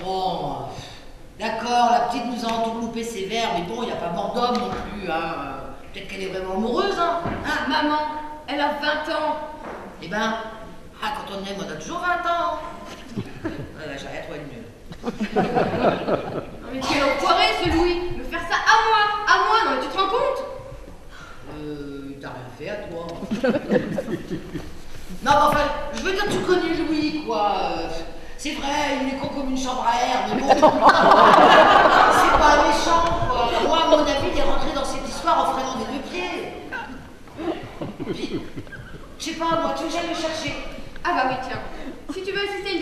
Bon, d'accord, la petite nous a entourloupé sévère, mais bon, il n'y a pas mort d'homme non plus, hein. Peut-être qu'elle est vraiment amoureuse, hein. Maman, elle a 20 ans. Eh ben, quand on aime, on a toujours 20 ans. J'ai rien trouvé de mieux. Non mais quel enfoiré ce Louis, me faire ça à moi, non mais tu te rends compte? T'as rien fait à toi. Non, mais enfin, je veux dire, tu connais Louis, quoi. C'est vrai, il est con comme une chambre à air, mais bon. C'est pas méchant, quoi. Moi, à mon avis, il est rentré dans cette histoire en freinant des deux pieds. Puis, je sais pas, moi, tu veux que j'aille le chercher? Ah bah oui, tiens. Si tu veux assister à une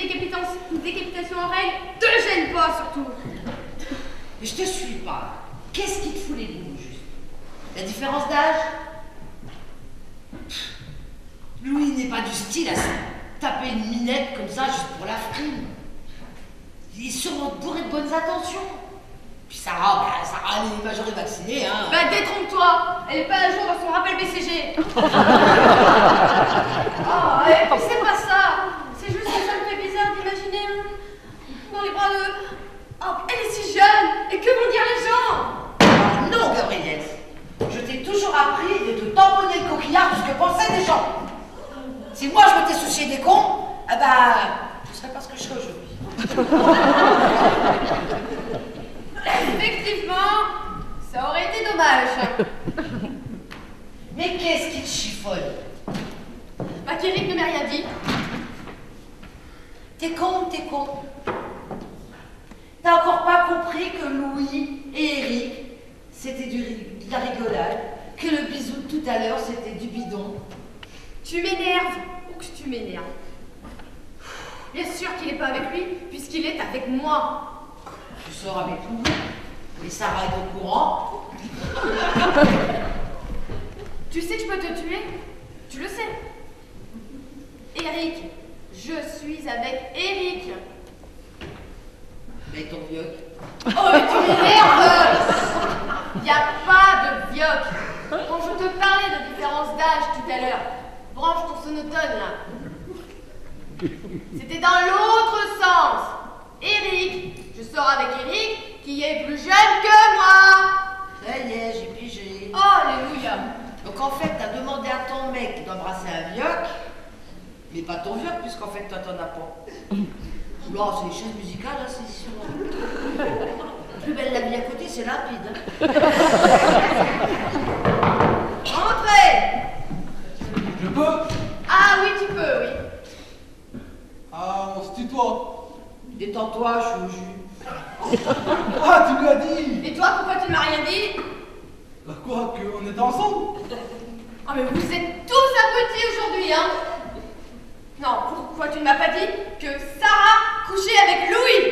décapitation en règle, te gêne pas, surtout. Mais je te suis pas. Qu'est-ce qui te fout les boules, juste? La différence d'âge? Louis n'est pas du style à se taper une minette comme ça juste pour la frime. Il est sûrement bourré de bonnes intentions. Puis Sarah, elle est majeure et vaccinée, hein. Bah détrompe-toi, elle est pas à jour dans son rappel BCG. Oh, et puis c'est pas ça. C'est juste que ça me fait bizarre d'imaginer dans les bras de... Oh, elle est si jeune. Et que vont dire les gens? Ah non, Gabrielle. Je t'ai toujours appris de te tamponner le coquillard de ce que pensaient les gens. Si moi je m'étais soucié des cons, ah bah, je serais pas ce que je suis aujourd'hui. Effectivement, ça aurait été dommage. Mais qu'est-ce qui te chiffonne? Bah qu'Éric ne m'a rien dit. T'es con. T'as encore pas compris que Louis et Eric, c'était de la rigolade, que le bisou de tout à l'heure, c'était du bidon. Tu m'énerves, ou que tu m'énerves. Bien sûr qu'il n'est pas avec lui, puisqu'il est avec moi. Tu sors avec Louis, et Sarah est au courant. Tu sais que je peux te tuer? Tu le sais. Eric, je suis avec Eric. Mais ton vieux. Oh, mais tu m'énerves! Y a pas de vioc. Quand je te parlais de différence d'âge tout à l'heure, branche ton sonotone là. C'était dans l'autre sens. Eric, je sors avec Eric qui est plus jeune que moi. Ça y est, j'ai pigé. Oh, alléluia. Donc en fait, t'as demandé à ton mec d'embrasser un vioc, mais pas ton vioc, puisqu'en fait, toi, t'en as pas. Là, c'est les chaises musicales, hein, c'est sûr. Plus belle la vie à côté, c'est limpide. Hein. Entrez. Je peux? Ah oui, tu peux, oui. Ah, on se tutoie. Détends-toi, je suis au jus. Ah, tu lui as dit? Et toi, pourquoi tu ne m'as rien dit? Bah quoi, qu'on était ensemble? Oh mais vous êtes tous abrutis aujourd'hui, hein? Non, pourquoi tu ne m'as pas dit que Sarah couchait avec Louis?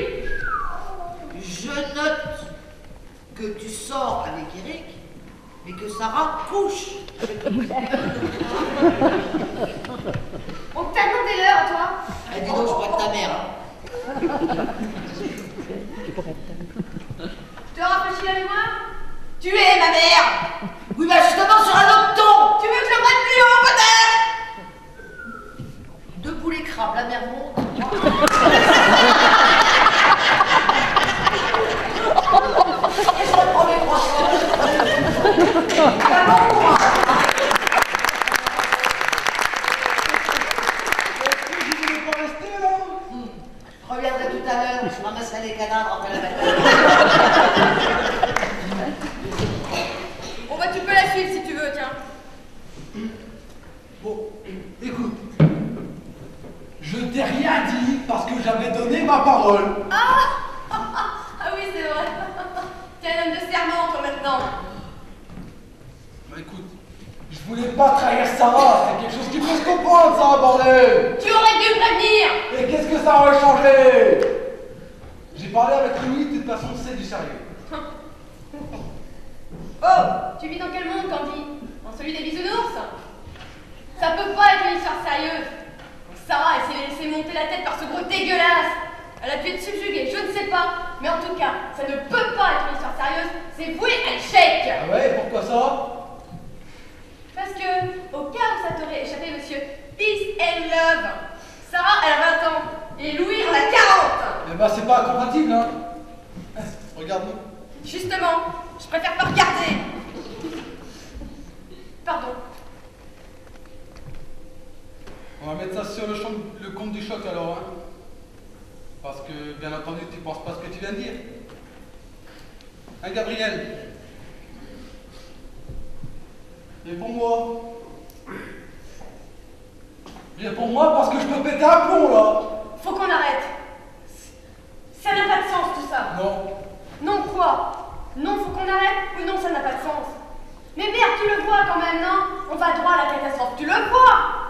Je note que tu sors avec Eric, mais que Sarah couche avec Louis. On t'a demandé l'heure, toi? Ah, dis donc, je pourrais être ta mère. Hein. Tu as rafraîchi la mémoire? Tu es ma mère! Oui, bah justement sur un autre ton. Tu veux que je prenne plus haut, peut-être? Debout les crabes, la mer monte. Et je reprends mes croissants. Je voulais pas rester là. Je reviendrai tout à l'heure, je ramasserai les cadavres après la bataille. Bon bah tu peux la suivre si tu veux, tiens. Bon, écoute. Je t'ai rien dit parce que j'avais donné ma parole. Ah oui, c'est vrai. T'es un homme de serment, toi, maintenant. Bah écoute, je voulais pas trahir Sarah, c'est quelque chose qui peut se comprendre, ça, bordel. Tu aurais dû me prévenir. Et qu'est-ce que ça aurait changé? J'ai parlé avec Louis, de toute façon, c'est du sérieux. Oh, tu vis dans quel monde, Candy? Dans celui des bisounours? Ça peut pas être une histoire sérieuse. Sarah, elle s'est laissée monter la tête par ce gros dégueulasse. Elle a dû être subjuguée, je ne sais pas. Mais en tout cas, ça ne peut pas être une histoire sérieuse. C'est voué à l'échec. Ah ouais, pourquoi ça? Parce que, au cas où ça t'aurait échappé, monsieur Peace and Love, Sarah, elle a 20 ans. Et Louis en ben c'est pas compatible, hein. Regarde-nous. Justement, je préfère pas regarder. Pardon. On va mettre ça sur le compte du choc alors, hein. Parce que, bien entendu, tu penses pas ce que tu viens de dire. Hein, Gabriel? Réponds-moi. Réponds-moi parce que je peux péter un plomb, là. Faut qu'on arrête. Ça n'a pas de sens tout ça. Non. Non quoi? Non, faut qu'on arrête ou non, ça n'a pas de sens. Mais merde, tu le vois quand même, non? On va droit à la catastrophe, tu le vois?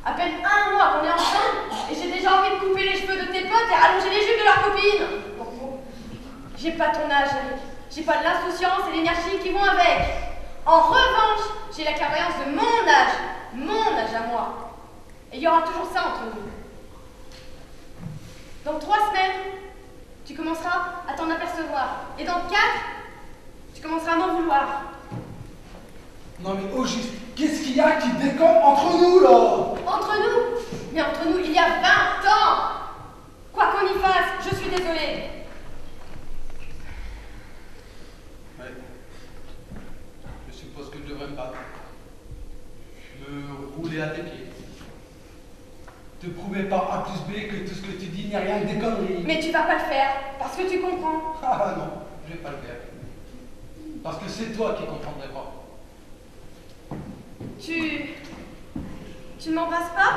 À peine un mois qu'on est ensemble et j'ai déjà envie de couper les cheveux de tes potes et rallonger les jupes de leurs copines. J'ai pas ton âge, Eric. J'ai pas de l'insouciance et l'énergie qui vont avec. En revanche, j'ai la clairvoyance de mon âge à moi. Et il y aura toujours ça entre nous. Dans 3 semaines, tu commenceras à t'en apercevoir. Et dans 4, tu commenceras à m'en vouloir. Non mais au juste, qu'est-ce qu'il y a qui déconne entre nous, là? Entre nous? Mais entre nous, il y a 20 ans! Quoi qu'on y fasse, je suis désolée. Ouais. Je suppose que je devrais me battre. Me rouler à tes pieds. Te prouver par A plus B que tout ce que tu dis n'est rien que des conneries. Mais tu vas pas le faire, parce que tu comprends. Ah non, je vais pas le faire. Parce que c'est toi qui comprendrais pas. Tu m'embrasses pas?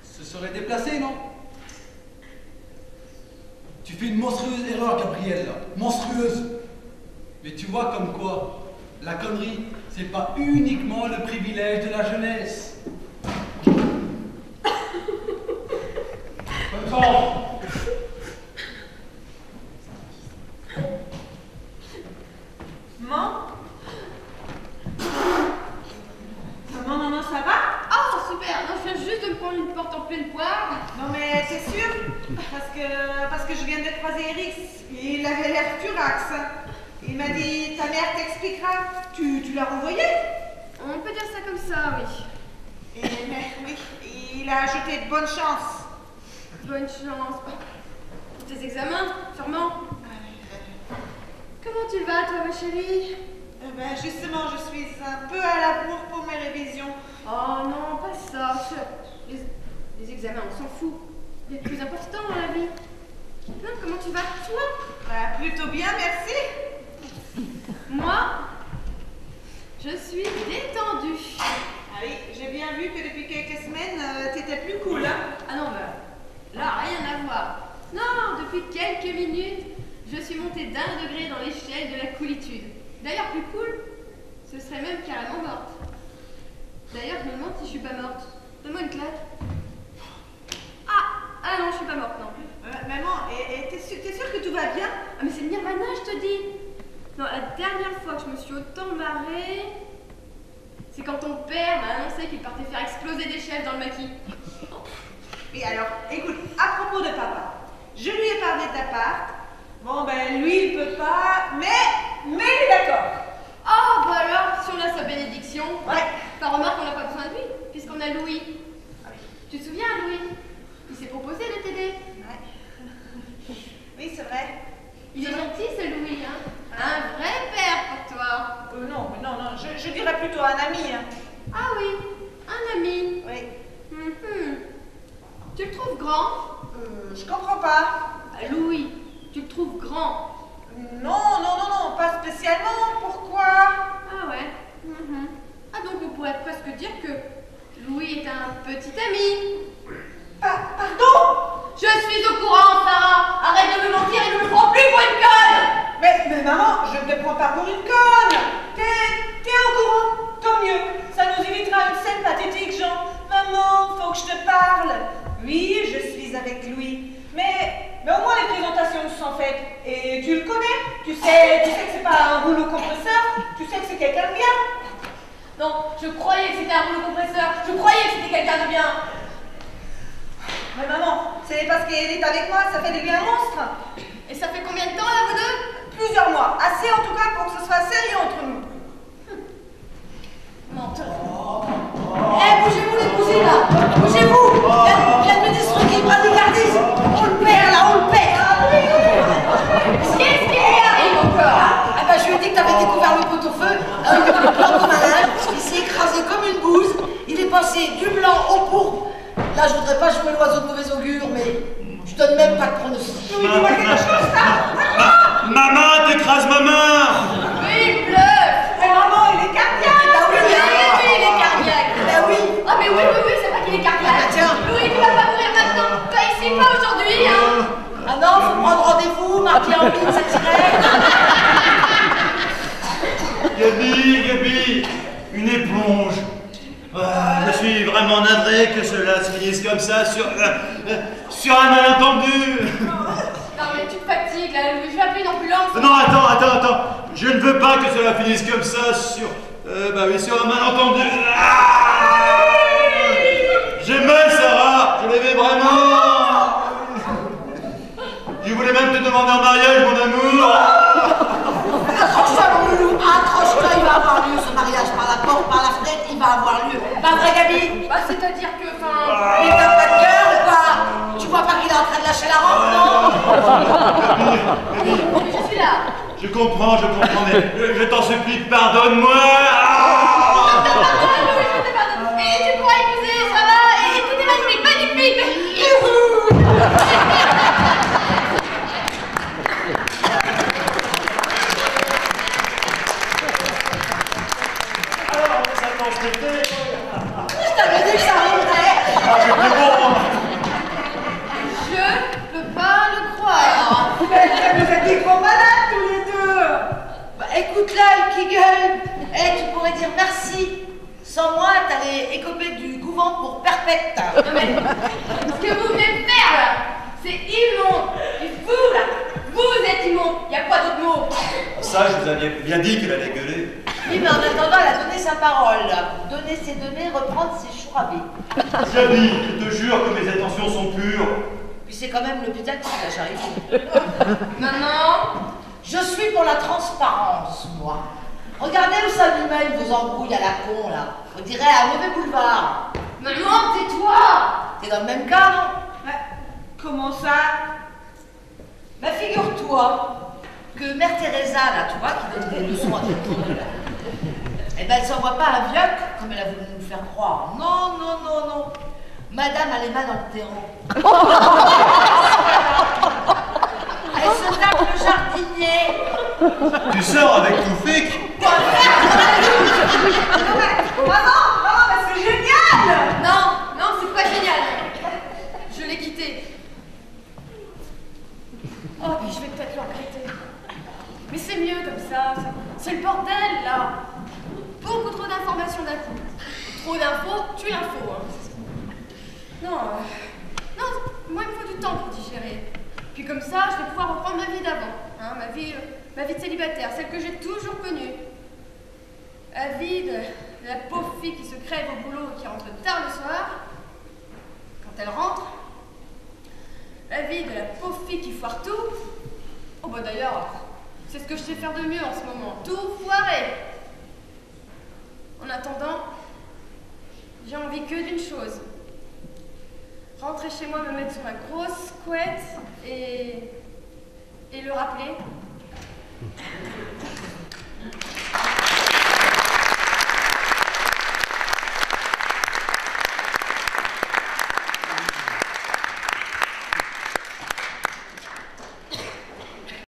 Ce serait déplacé, non? Tu fais une monstrueuse erreur, Gabriel, là. Monstrueuse. Mais tu vois comme quoi, la connerie, c'est pas uniquement le privilège de la jeunesse. Attends. Maman, ça va? Oh, super! Non, je viens juste de me prendre une porte en pleine poire. Non mais c'est sûr, parce que je viens de croiser Eric, il avait l'air furax. Il m'a dit, ta mère t'expliquera. Tu l'as renvoyé? On peut dire ça comme ça, oui. Mais oui, il a ajouté de bonne chance. Bonne chance. Pour tes examens, sûrement. Comment tu vas, toi, ma chérie? Ben justement, je suis un peu à la bourre pour mes révisions. Oh non, pas ça. Les examens, on s'en fout. Il y a de plus important dans la vie. Non, comment tu vas, toi? Ben, plutôt bien, merci. Moi, je suis détendue. Ah oui, j'ai bien vu que depuis quelques semaines, t'étais plus cool, hein? Ah non, bah, là, rien à voir. Non, depuis quelques minutes, je suis montée d'1 degré dans l'échelle de la coolitude. D'ailleurs, plus cool, ce serait même carrément morte. D'ailleurs, je me demande si je suis pas morte. Donne-moi une claque. Ah non, je suis pas morte, non. Maman, et t'es sûre que tout va bien? Ah mais c'est le nirvana, je te dis. Non, la dernière fois que je me suis autant marrée, c'est quand ton père m'a annoncé qu'il partait faire exploser des chefs dans le maquis. Et alors, écoute, à propos de papa, je lui ai parlé de l'appart. Bon, ben, lui, il peut pas, mais il est d'accord. Oh, bah alors, si on a sa bénédiction. Ouais. T'as remarqué qu'on n'a pas besoin de lui, puisqu'on a Louis. Tu te souviens, Louis? Il s'est proposé de t'aider. Ouais. Oui, c'est vrai. Il est gentil, ce Louis, hein. Un vrai père pour toi. Non, je dirais plutôt un ami. Hein. Ah oui, un ami. Oui. Tu le trouves grand? Je comprends pas. Louis, tu le trouves grand? Non, pas spécialement. Pourquoi? Ah ouais. Ah donc on pourrait presque dire que Louis est un petit ami. Pardon? Je suis au courant, Sarah. Arrête de me mentir et ne me prends plus pour une conne. Mais maman, je ne te prends pas pour une conne. T'es au courant? Tant mieux. Ça nous évitera une scène pathétique, genre maman, faut que je te parle. Oui, je suis avec Louis. Mais au moins les présentations sont faites. Et tu le connais. Tu sais que c'est pas un rouleau compresseur. Tu sais que c'est quelqu'un de bien. Non, je croyais que c'était un rouleau compresseur. Je croyais que c'était quelqu'un de bien. Mais maman, c'est parce qu'elle est avec moi, ça fait de lui un monstre. Et ça fait combien de temps là, vous deux? Plusieurs mois. Assez en tout cas pour que ce soit sérieux entre nous. Menteur. Eh, bougez-vous les cousins là. Bougez-vous. Il y a le ministre qui prend des gardises. On le perd là. pas jouer l'oiseau de mauvais augure, mais je donne même pas de pronostic. Oui, dis-moi quelque chose, là. Ma main t'écrase ma main. Oui, il bluffe. Mais maman, il est cardiaque. Ah oui, Oui, il est cardiaque. ben oui. Ah mais oui, c'est vrai qu'il est cardiaque. Ah, tiens. Louis, tu vas pas mourir maintenant. Pas ici, pas aujourd'hui, hein. Ah non, faut prendre rendez-vous, marqué en ligne, ça tirait. Gabi, une éponge. Ah, je suis vraiment navré que cela se finisse comme ça sur un malentendu. Non mais tu te fatigues là, Louis, je vais appeler une ambulance. Non, attends. Je ne veux pas que cela finisse comme ça sur un malentendu. Ah, j'aimais Sarah, je l'aimais vraiment. Je voulais même te demander en mariage, mon amour. Accroche-toi, mon loulou, accroche-toi, il va avoir lieu ce mariage par la porte, par la fenêtre, il va avoir lieu. Pas vrai, Gabi? Bah c'est-à-dire que, Mais t'as pas de cœur ou pas? Tu vois pas qu'il est en train de lâcher la rampe, non? Gabi, je suis là. Je comprends, mais je t'en supplie, pardonne-moi. Louis, je te pardonne. Et tu pourras épouser, ça va? Et tout est magnifique. Je t'avais dit que ça arriverait. Je peux pas le croire. Mais vous êtes des gros malades, tous les deux. Bah, écoute là, qui gueule. Tu pourrais dire merci. Sans moi, t'allais écoper du couvent pour perpète. Non mais, ce que vous venez de faire là, c'est immonde. Et vous là, vous êtes immonde. Y a pas d'autre mot. Ça, je vous avais bien dit qu'elle allait gueuler. Oui, mais en attendant, elle a donné sa parole. Donner ses données, reprendre ses chourabés. Gabi, je te jure que mes intentions sont pures. Puis c'est quand même l'hôpital qui l'a charité. Maman, Je suis pour la transparence, moi. Regardez où ça nous mène, vos embrouilles à la con, là. On dirait un mauvais boulevard. maman, tais-toi. T'es dans le même cas, non? Mais comment ça? Bah, figure-toi que Mère Teresa, là, tu vois, qui donne des leçons à tout le monde, eh ben, elle s'envoie pas un vioc, comme elle a voulu nous faire croire. Non. Madame a les mains dans le terreau. Elle se tape le jardinier. Tu sors avec Toufik? Maman, mais c'est génial. Non, c'est pas génial. Je l'ai quitté. Oh, puis je vais peut-être le regretter. Mais c'est mieux comme ça. C'est le bordel, là. Beaucoup trop d'informations d'un coup. Trop d'infos, tue l'info. Hein. Non, moi, il me faut du temps pour digérer. Puis comme ça, je vais pouvoir reprendre ma vie d'avant. Hein, ma vie de célibataire, celle que j'ai toujours connue. La vie de la pauvre fille qui se crève au boulot et qui rentre tard le soir. Quand elle rentre. La vie de la pauvre fille qui foire tout. Oh bah d'ailleurs, c'est ce que je sais faire de mieux en ce moment. Tout foirer. En attendant, j'ai envie que d'une chose. Rentrer chez moi, me mettre sur ma grosse couette et le rappeler.